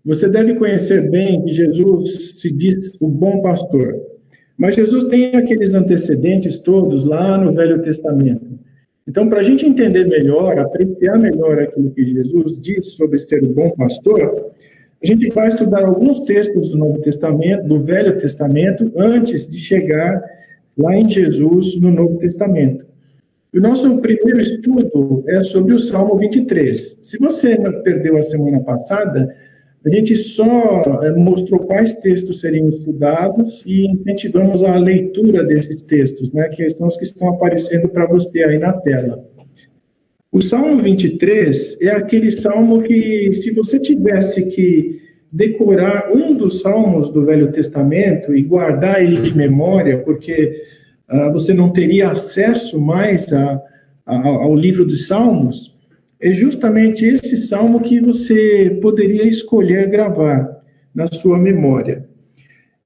Você deve conhecer bem que Jesus se diz o bom pastor. Mas Jesus tem aqueles antecedentes todos lá no Velho Testamento. Então, para a gente entender melhor, apreciar melhor aquilo que Jesus diz sobre ser o bom pastor, a gente vai estudar alguns textos do Novo Testamento, do Velho Testamento, antes de chegar lá em Jesus no Novo Testamento. O nosso primeiro estudo é sobre o Salmo 23. Se você perdeu a semana passada, a gente só mostrou quais textos seriam estudados e incentivamos a leitura desses textos, né, que são os que estão aparecendo para você aí na tela. O Salmo 23 é aquele salmo que, se você tivesse que decorar um dos salmos do Velho Testamento e guardar ele de memória, porque você não teria acesso mais ao livro dos Salmos, é justamente esse salmo que você poderia escolher gravar na sua memória.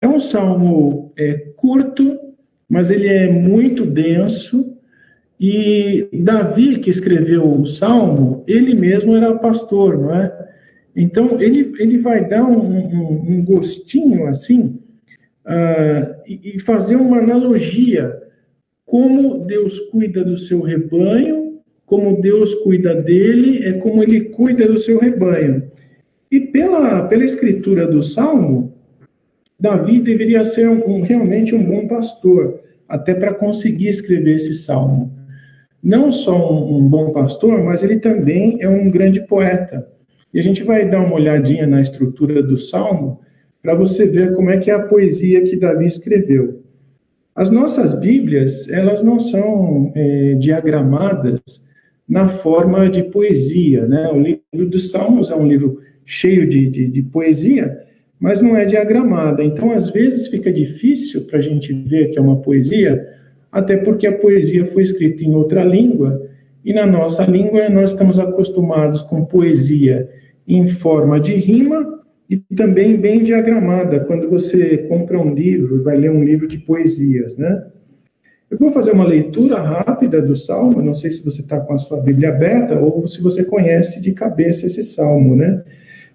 É um salmo curto, mas ele é muito denso, e Davi, que escreveu o salmo, ele mesmo era pastor, não é? Então, ele vai dar um gostinho, assim, e fazer uma analogia, como Deus cuida do seu rebanho, como Deus cuida dele, é como ele cuida do seu rebanho. E pela escritura do Salmo, Davi deveria ser realmente um bom pastor, até para conseguir escrever esse Salmo. Não só um bom pastor, mas ele também é um grande poeta. E a gente vai dar uma olhadinha na estrutura do Salmo, para você ver como é que é a poesia que Davi escreveu. As nossas Bíblias, elas não são diagramadas na forma de poesia, né? O livro dos Salmos é um livro cheio de poesia, mas não é diagramada. Então, às vezes, fica difícil para a gente ver que é uma poesia, até porque a poesia foi escrita em outra língua, e na nossa língua nós estamos acostumados com poesia em forma de rima e também bem diagramada, quando você compra um livro, vai ler um livro de poesias, né? Eu vou fazer uma leitura rápida do Salmo, não sei se você está com a sua Bíblia aberta ou se você conhece de cabeça esse Salmo, né?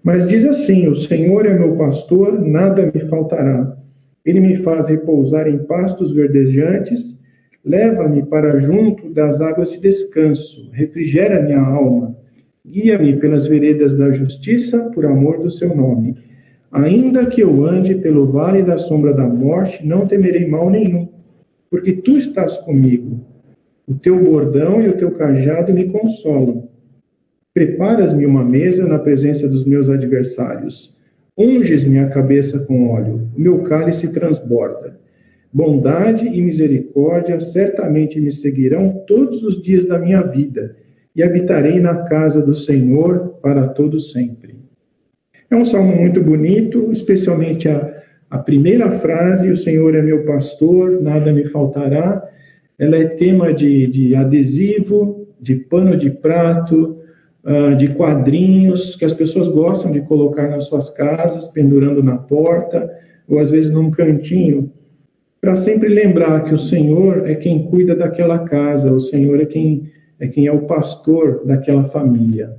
Mas diz assim: o Senhor é meu pastor, nada me faltará. Ele me faz repousar em pastos verdejantes, leva-me para junto das águas de descanso, refrigera minha alma. Guia-me pelas veredas da justiça, por amor do seu nome. Ainda que eu ande pelo vale da sombra da morte, não temerei mal nenhum, porque tu estás comigo. O teu bordão e o teu cajado me consolam. Preparas-me uma mesa na presença dos meus adversários. Unges minha cabeça com óleo, o meu cálice transborda. Bondade e misericórdia certamente me seguirão todos os dias da minha vida, e habitarei na casa do Senhor para todo sempre. É um salmo muito bonito, especialmente a primeira frase: o Senhor é meu pastor, nada me faltará. Ela é tema de adesivo, de pano de prato, de quadrinhos, que as pessoas gostam de colocar nas suas casas, pendurando na porta, ou às vezes num cantinho, para sempre lembrar que o Senhor é quem cuida daquela casa, o Senhor é quem é o pastor daquela família.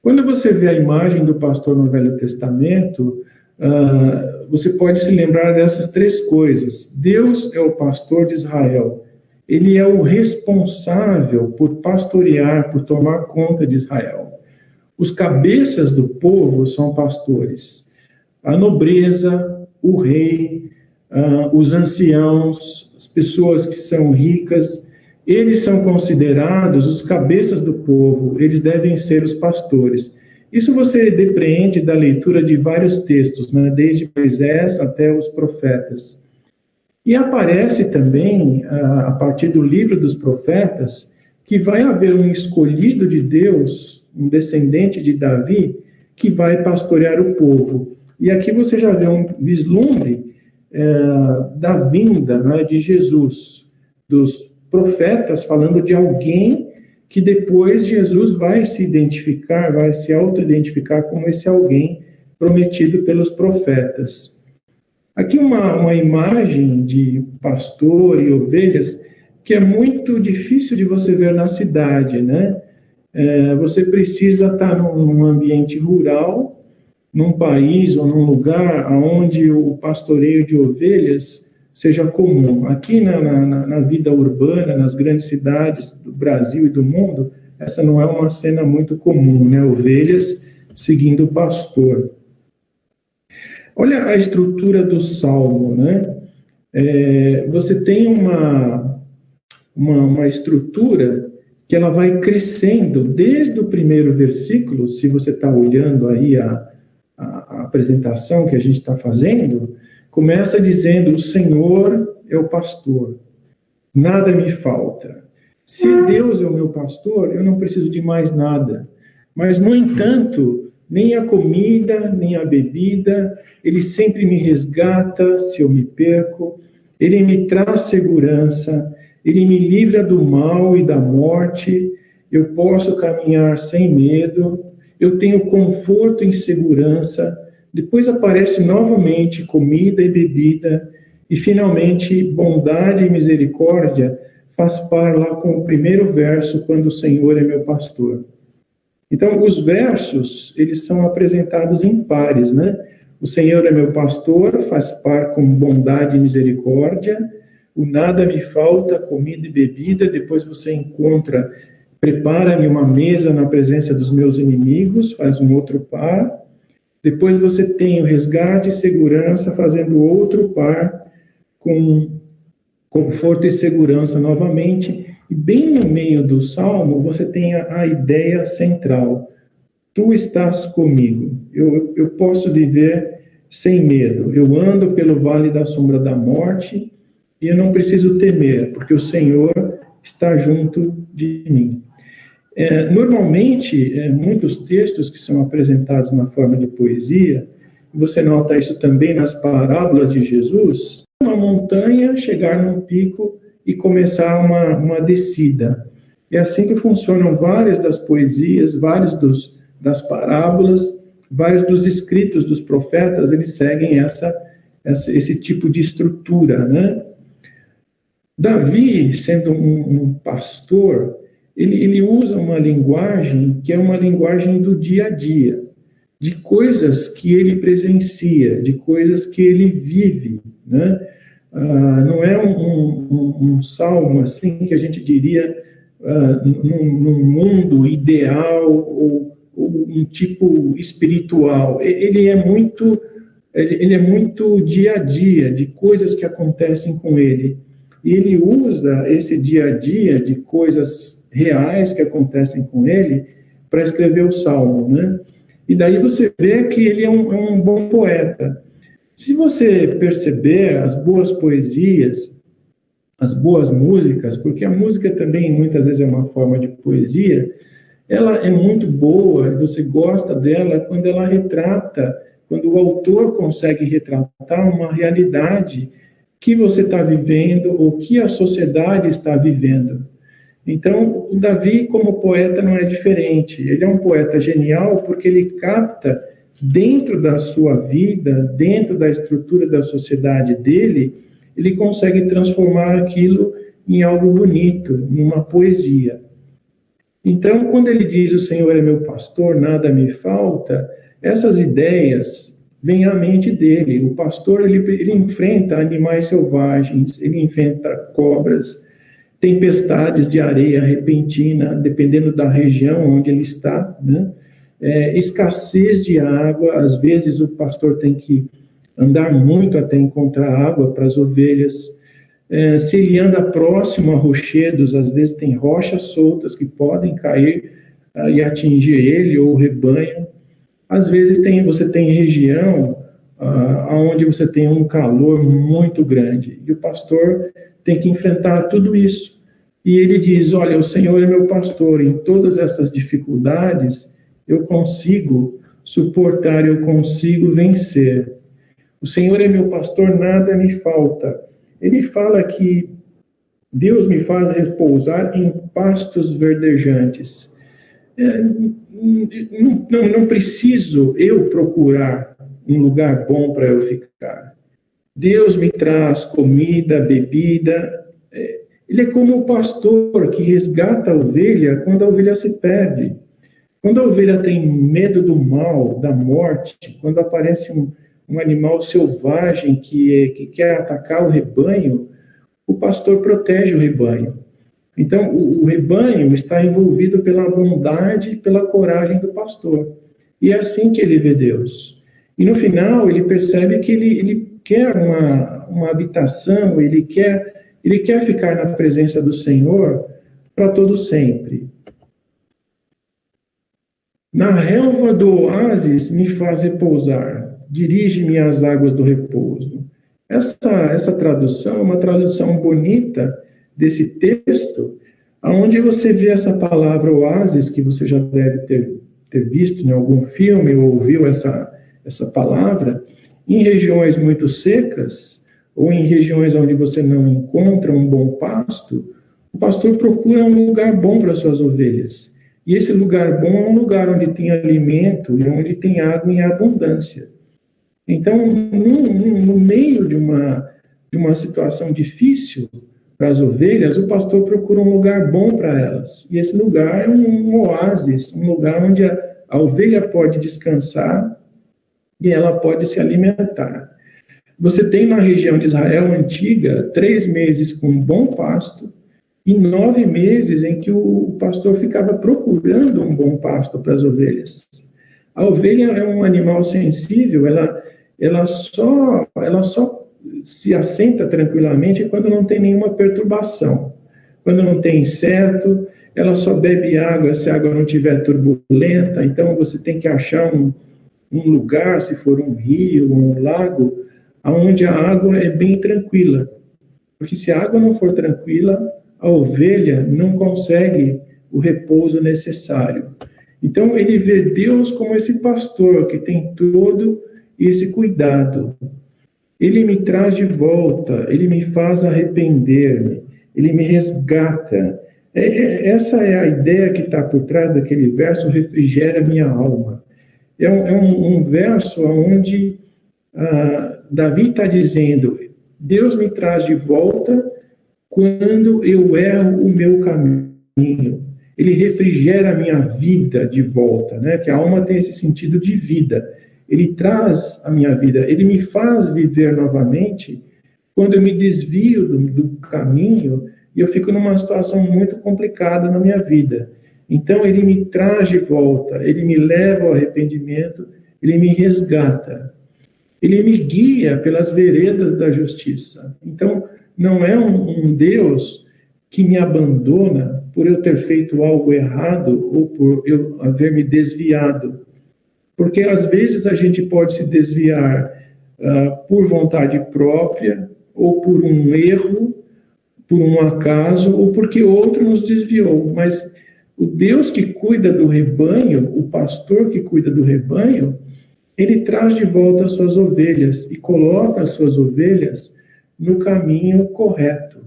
Quando você vê a imagem do pastor no Velho Testamento, você pode se lembrar dessas três coisas. Deus é o pastor de Israel. Ele é o responsável por pastorear, por tomar conta de Israel. Os cabeças do povo são pastores. A nobreza, o rei, os anciãos, as pessoas que são ricas, eles são considerados os cabeças do povo, eles devem ser os pastores. Isso você depreende da leitura de vários textos, né, desde Moisés até os profetas. E aparece também, a partir do livro dos profetas, que vai haver um escolhido de Deus, um descendente de Davi, que vai pastorear o povo. E aqui você já vê um vislumbre da vinda, né, de Jesus, dos profetas, falando de alguém que depois Jesus vai se identificar, vai se auto-identificar como esse alguém prometido pelos profetas. Aqui uma imagem de pastor e ovelhas que é muito difícil de você ver na cidade, né? Você precisa estar num ambiente rural, num país ou num lugar onde o pastoreio de ovelhas seja comum. Aqui na vida urbana, nas grandes cidades do Brasil e do mundo, essa não é uma cena muito comum, né? Ovelhas seguindo o pastor. Olha a estrutura do Salmo, né? Você tem uma estrutura que ela vai crescendo desde o primeiro versículo. Se você está olhando aí a apresentação que a gente está fazendo, começa dizendo: o Senhor é o pastor, nada me falta. Se Deus é o meu pastor, eu não preciso de mais nada. Mas, no entanto, nem a comida, nem a bebida, Ele sempre me resgata se eu me perco, Ele me traz segurança, Ele me livra do mal e da morte, eu posso caminhar sem medo, eu tenho conforto e segurança. Depois aparece novamente comida e bebida, e finalmente bondade e misericórdia faz par lá com o primeiro verso, quando o Senhor é meu pastor. Então, os versos, eles são apresentados em pares, né? O Senhor é meu pastor, faz par com bondade e misericórdia, o nada me falta, comida e bebida. Depois você encontra, prepara-me uma mesa na presença dos meus inimigos, faz um outro par. Depois você tem o resgate e segurança, fazendo outro par, com conforto e segurança novamente. E bem no meio do Salmo, você tem a ideia central: tu estás comigo, eu posso viver sem medo, eu ando pelo vale da sombra da morte, e eu não preciso temer, porque o Senhor está junto de mim. Normalmente, muitos textos que são apresentados na forma de poesia, você nota isso também nas parábolas de Jesus, uma montanha, chegar num pico e começar uma descida. É assim que funcionam várias das poesias, várias das parábolas, vários dos escritos dos profetas, eles seguem esse tipo de estrutura, né? Davi, sendo um pastor, ele usa uma linguagem que é uma linguagem do dia a dia, de coisas que ele presencia, de coisas que ele vive, né? Não é um salmo assim que a gente diria num mundo ideal ou um tipo espiritual. Ele é muito dia a dia, de coisas que acontecem com ele. E ele usa esse dia a dia de coisas reais que acontecem com ele para escrever o Salmo, né? E daí você vê que ele é um bom poeta. Se você perceber as boas poesias, as boas músicas, porque a música também muitas vezes é uma forma de poesia, ela é muito boa, você gosta dela quando ela retrata, quando o autor consegue retratar uma realidade que você está vivendo ou que a sociedade está vivendo. Então, o Davi, como poeta, não é diferente. Ele é um poeta genial porque ele capta, dentro da sua vida, dentro da estrutura da sociedade dele, ele consegue transformar aquilo em algo bonito, numa poesia. Então, quando ele diz: o Senhor é meu pastor, nada me falta, essas ideias vêm à mente dele. O pastor, ele enfrenta animais selvagens, ele enfrenta cobras, tempestades de areia repentina, dependendo da região onde ele está, né? Escassez de água, às vezes o pastor tem que andar muito até encontrar água para as ovelhas. Se ele anda próximo a rochedos, às vezes tem rochas soltas que podem cair e atingir ele ou o rebanho. Às vezes você tem região onde você tem um calor muito grande, e o pastor tem que enfrentar tudo isso. E ele diz: olha, o Senhor é meu pastor, em todas essas dificuldades eu consigo suportar, eu consigo vencer. O Senhor é meu pastor, nada me falta. Ele fala que Deus me faz repousar em pastos verdejantes. Não preciso eu procurar um lugar bom para eu ficar. Deus me traz comida, bebida. Ele é como o pastor que resgata a ovelha quando a ovelha se perde. Quando a ovelha tem medo do mal, da morte, quando aparece um animal selvagem que quer atacar o rebanho, o pastor protege o rebanho. Então, o rebanho está envolvido pela bondade e pela coragem do pastor. E é assim que ele vê Deus. E no final, ele percebe que ele quer uma habitação, ele quer ficar na presença do Senhor para todo sempre. Na relva do oásis me faz repousar, dirige-me às águas do repouso. Essa tradução é uma tradução bonita desse texto, onde você vê essa palavra oásis, que você já deve ter visto em algum filme, ou ouviu essa palavra, em regiões muito secas, ou em regiões onde você não encontra um bom pasto, o pastor procura um lugar bom para suas ovelhas. E esse lugar bom é um lugar onde tem alimento e onde tem água em abundância. Então, no meio de uma situação difícil para as ovelhas, o pastor procura um lugar bom para elas. E esse lugar é um oásis, um lugar onde a ovelha pode descansar e ela pode se alimentar. Você tem na região de Israel antiga 3 meses com bom pasto e 9 meses em que o pastor ficava procurando um bom pasto para as ovelhas. A ovelha é um animal sensível, ela só se assenta tranquilamente quando não tem nenhuma perturbação. Quando não tem inseto, ela só bebe água se a água não estiver turbulenta. Então você tem que achar um lugar, se for um rio, um lago, onde a água é bem tranquila. Porque se a água não for tranquila, a ovelha não consegue o repouso necessário. Então, ele vê Deus como esse pastor que tem todo esse cuidado. Ele me traz de volta, ele me faz arrepender-me, ele me resgata. Essa é a ideia que está por trás daquele verso, refrigera minha alma. É um verso onde Davi está dizendo, Deus me traz de volta quando eu erro o meu caminho. Ele refrigera a minha vida de volta, né? Que a alma tem esse sentido de vida. Ele traz a minha vida, ele me faz viver novamente quando eu me desvio do caminho e eu fico numa situação muito complicada na minha vida. Então, ele me traz de volta, ele me leva ao arrependimento, ele me resgata. Ele me guia pelas veredas da justiça. Então, não é um Deus que me abandona por eu ter feito algo errado ou por eu haver me desviado. Porque, às vezes, a gente pode se desviar por vontade própria, ou por um erro, por um acaso, ou porque outro nos desviou. Mas o Deus que cuida do rebanho, o pastor que cuida do rebanho, ele traz de volta as suas ovelhas e coloca as suas ovelhas no caminho correto.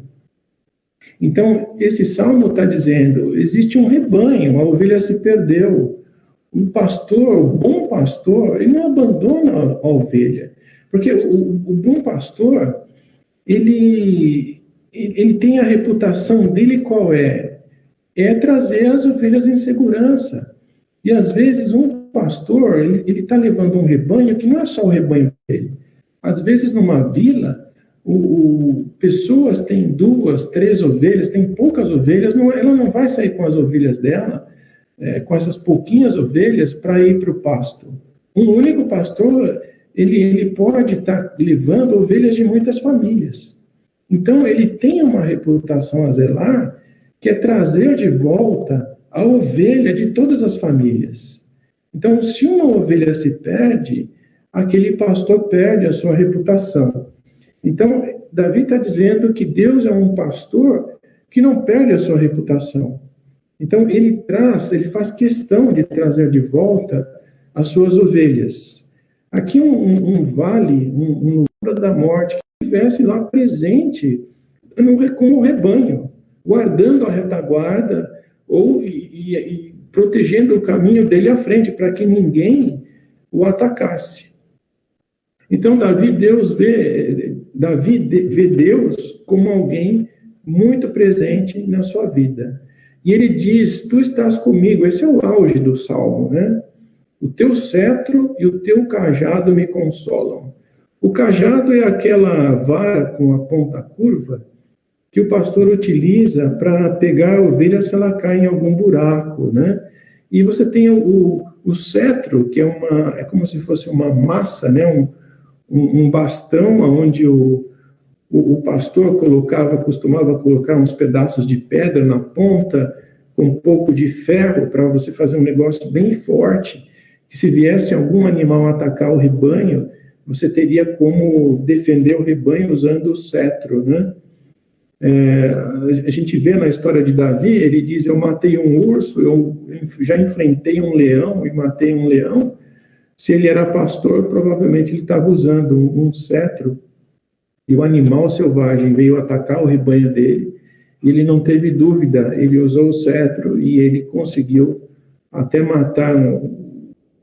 Então, esse salmo está dizendo, existe um rebanho, a ovelha se perdeu. O pastor, o bom pastor, ele não abandona a ovelha. Porque o bom pastor, ele tem a reputação dele qual é? É trazer as ovelhas em segurança. E às vezes um pastor, ele está levando um rebanho que não é só o rebanho dele. Às vezes numa vila, pessoas têm 2, 3 ovelhas, tem poucas ovelhas, ela não vai sair com as ovelhas dela, com essas pouquinhas ovelhas, para ir para o pasto. Um único pastor, ele pode estar levando ovelhas de muitas famílias. Então, ele tem uma reputação a zelar, que é trazer de volta a ovelha de todas as famílias. Então, se uma ovelha se perde, aquele pastor perde a sua reputação. Então, Davi está dizendo que Deus é um pastor que não perde a sua reputação. Então, ele faz questão de trazer de volta as suas ovelhas. Aqui um vale, um lugar da morte, que estivesse lá presente como rebanho, guardando a retaguarda e protegendo o caminho dele à frente, para que ninguém o atacasse. Então, Davi vê Deus como alguém muito presente na sua vida. E ele diz, tu estás comigo, esse é o auge do Salmo, né? O teu cetro e o teu cajado me consolam. O cajado é aquela vara com a ponta curva que o pastor utiliza para pegar a ovelha se ela cai em algum buraco, né? E você tem o cetro, que é como se fosse uma massa, né? Um bastão onde o pastor costumava colocar uns pedaços de pedra na ponta, com um pouco de ferro, para você fazer um negócio bem forte, que se viesse algum animal atacar o rebanho, você teria como defender o rebanho usando o cetro, né? A gente vê na história de Davi, ele diz, eu matei um urso, eu já enfrentei um leão e matei um leão. Se ele era pastor, provavelmente ele estava usando um cetro, e o animal selvagem veio atacar o rebanho dele, e ele não teve dúvida, ele usou o cetro e ele conseguiu até matar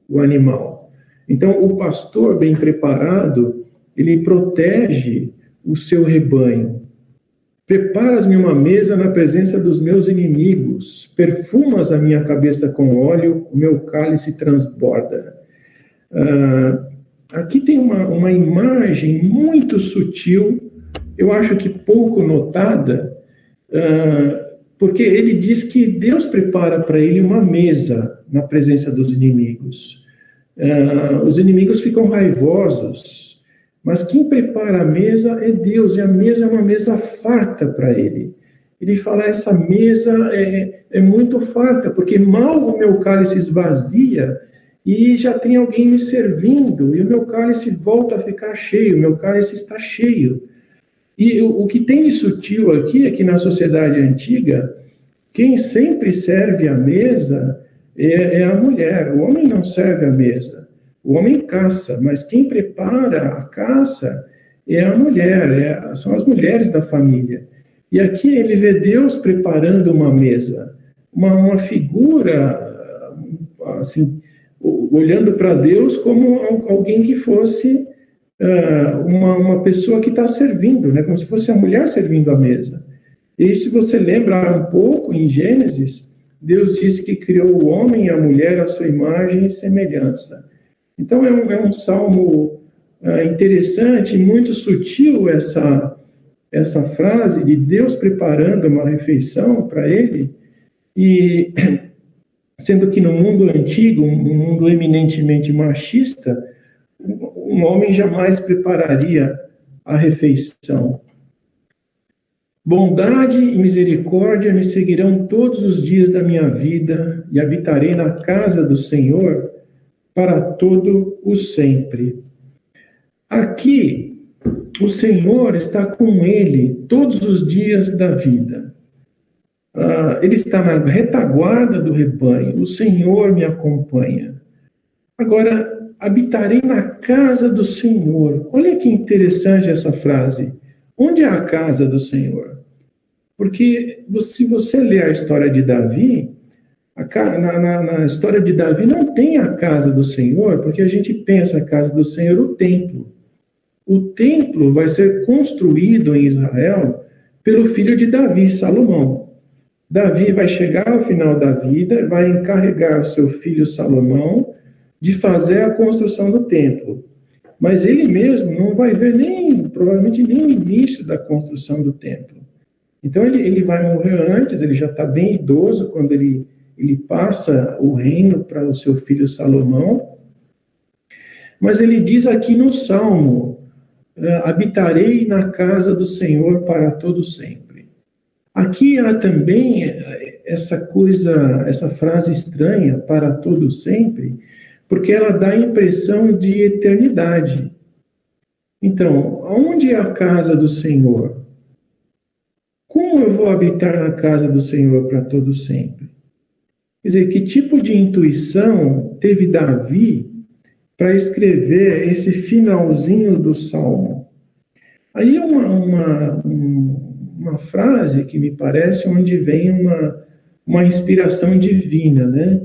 o animal. Então, o pastor bem preparado, ele protege o seu rebanho. Preparas-me uma mesa na presença dos meus inimigos, perfumas a minha cabeça com óleo, o meu cálice transborda. Aqui tem uma imagem muito sutil, eu acho que pouco notada, porque ele diz que Deus prepara para ele uma mesa na presença dos inimigos. Os inimigos ficam raivosos, mas quem prepara a mesa é Deus, e a mesa é uma mesa farta para ele. Ele fala, essa mesa é muito farta, porque mal o meu cálice esvazia, e já tem alguém me servindo, e o meu cálice volta a ficar cheio, o meu cálice está cheio. E o que tem de sutil aqui é que na sociedade antiga, quem sempre serve a mesa é a mulher, o homem não serve a mesa. O homem caça, mas quem prepara a caça é a mulher, são as mulheres da família. E aqui ele vê Deus preparando uma mesa, uma figura, assim, olhando para Deus como alguém que fosse uma pessoa que está servindo, né? Como se fosse a mulher servindo a mesa. E se você lembrar um pouco, em Gênesis, Deus disse que criou o homem e a mulher à sua imagem e semelhança. Então, é um salmo interessante, muito sutil essa frase de Deus preparando uma refeição para ele, e sendo que no mundo antigo, um mundo eminentemente machista, um homem jamais prepararia a refeição. Bondade e misericórdia me seguirão todos os dias da minha vida, e habitarei na casa do Senhor para todo o sempre. Aqui, o Senhor está com ele todos os dias da vida. Ele está na retaguarda do rebanho, o Senhor me acompanha. Agora, habitarei na casa do Senhor. Olha que interessante essa frase. Onde é a casa do Senhor? Porque se você ler a história de Davi, na história de Davi não tem a casa do Senhor, porque a gente pensa a casa do Senhor, o templo. O templo vai ser construído em Israel pelo filho de Davi, Salomão. Davi vai chegar ao final da vida, vai encarregar o seu filho Salomão de fazer a construção do templo. Mas ele mesmo não vai ver provavelmente nem o início da construção do templo. Então ele vai morrer antes, ele já está bem idoso quando ele passa o reino para o seu filho Salomão. Mas ele diz aqui no Salmo, habitarei na casa do Senhor para todo sempre. Aqui há também essa frase estranha, para todo sempre, porque ela dá a impressão de eternidade. Então, aonde é a casa do Senhor? Como eu vou habitar na casa do Senhor para todo sempre? Quer dizer, que tipo de intuição teve Davi para escrever esse finalzinho do Salmo? Aí uma frase que me parece onde vem uma inspiração divina, né?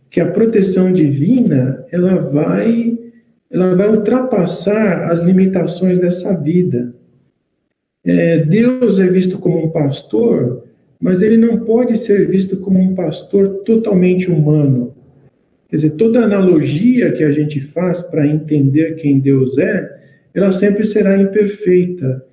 Que a proteção divina ela vai ultrapassar as limitações dessa vida. Deus é visto como um pastor mas ele não pode ser visto como um pastor totalmente humano. Quer dizer, toda analogia que a gente faz para entender quem Deus é, ela sempre será imperfeita.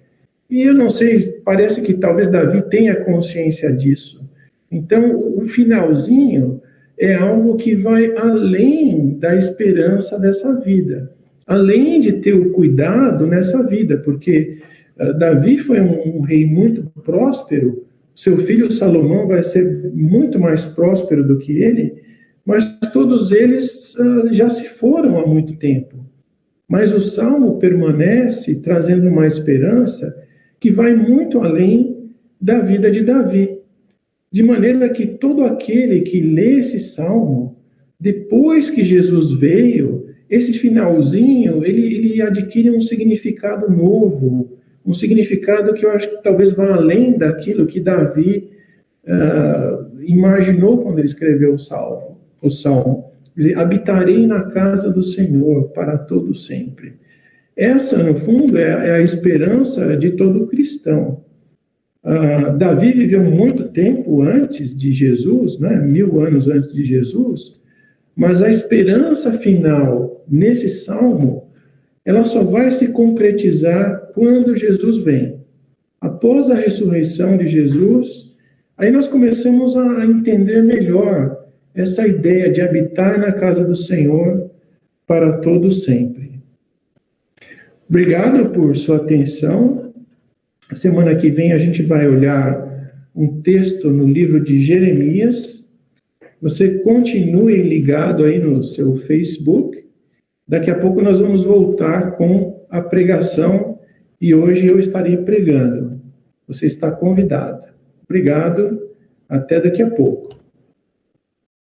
E eu não sei, parece que talvez Davi tenha consciência disso. Então, o finalzinho é algo que vai além da esperança dessa vida, além de ter o cuidado nessa vida, porque Davi foi um rei muito próspero, seu filho Salomão vai ser muito mais próspero do que ele, mas todos eles já se foram há muito tempo. Mas o Salmo permanece trazendo uma esperança que vai muito além da vida de Davi. De maneira que todo aquele que lê esse Salmo, depois que Jesus veio, esse finalzinho, ele adquire um significado novo, um significado que eu acho que talvez vá além daquilo que Davi imaginou quando ele escreveu o Salmo. Quer dizer, habitarei na casa do Senhor para todo sempre. Essa, no fundo, é a esperança de todo cristão. Davi viveu muito tempo antes de Jesus, né? 1000 anos antes de Jesus, mas a esperança final nesse salmo, ela só vai se concretizar quando Jesus vem. Após a ressurreição de Jesus, aí nós começamos a entender melhor essa ideia de habitar na casa do Senhor para todo sempre. Obrigado por sua atenção. Semana que vem a gente vai olhar um texto no livro de Jeremias. Você continue ligado aí no seu Facebook. Daqui a pouco nós vamos voltar com a pregação e hoje eu estarei pregando. Você está convidado. Obrigado. Até daqui a pouco.